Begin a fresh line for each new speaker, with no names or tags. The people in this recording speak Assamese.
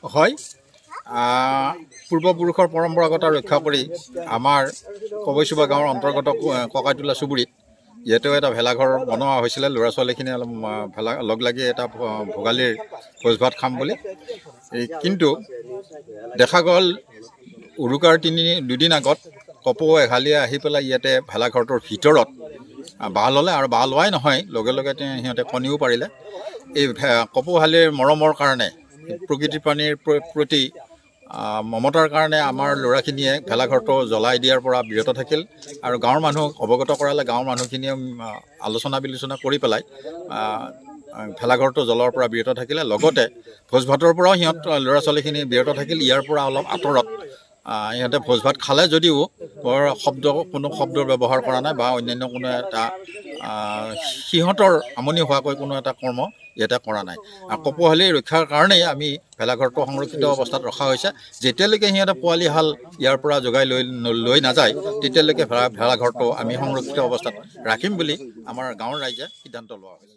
হয় পূৰ্বপুৰুষৰ পৰম্পৰাগত ৰক্ষা কৰি আমাৰ কবৈচুবা গাঁৱৰ অন্তৰ্গত ককাইতোলা চুবুৰীত যিহেতু এটা ভেলাঘৰ বনোৱা হৈছিলে ল'ৰা ছোৱালীখিনি অলপ লগ লাগি এটা ভোগালীৰ ভোজ ভাত খাম বুলি কিন্তু দেখা গ'ল উৰুকাৰ দুদিন আগত কপৌ এহালিয়ে আহি পেলাই ইয়াতে ভেলাঘৰটোৰ ভিতৰত বাঁহ ল'লে আৰু বাঁহ লোৱাই নহয় লগে লগে সিহঁতে কণীও পাৰিলে। এই কপৌহালিৰ মৰমৰ কাৰণে প্ৰকৃতিৰ প্ৰাণীৰ প্ৰতি মমতাৰ কাৰণে আমাৰ ল'ৰাখিনিয়ে ভেলাঘৰটো জ্বলাই দিয়াৰ পৰা বিৰত থাকিল আৰু গাঁৱৰ মানুহক অৱগত কৰালে গাঁৱৰ মানুহখিনিয়ে আলোচনা বিলোচনা কৰি পেলাই ভেলাঘৰটো জ্বলোৱাৰ পৰা বিৰত থাকিলে। লগতে ভোজ ভাতৰ পৰাও ল'ৰা ছোৱালীখিনি বিৰত থাকিল। ইয়াৰ পৰা অলপ আঁতৰত ইহঁতে ভোজ ভাত খালে যদিও কোনো শব্দৰ ব্যৱহাৰ কৰা নাই বা অন্যান্য কোনো এটা সিহঁতৰ আমনি হোৱাকৈ কোনো এটা কৰ্ম ইয়াতে কৰা নাই। কপৌহালি ৰক্ষাৰ কাৰণেই আমি ভেলাঘৰটো সংৰক্ষিত অৱস্থাত ৰখা হৈছে। যেতিয়ালৈকে সিহঁতে পোৱালি হাল ইয়াৰ পৰা যোগাই লৈ নাযায় তেতিয়ালৈকে ভেলাঘৰটো আমি সংৰক্ষিত অৱস্থাত ৰাখিম বুলি আমাৰ গাঁৱৰ ৰাইজে সিদ্ধান্ত লোৱা হৈছে।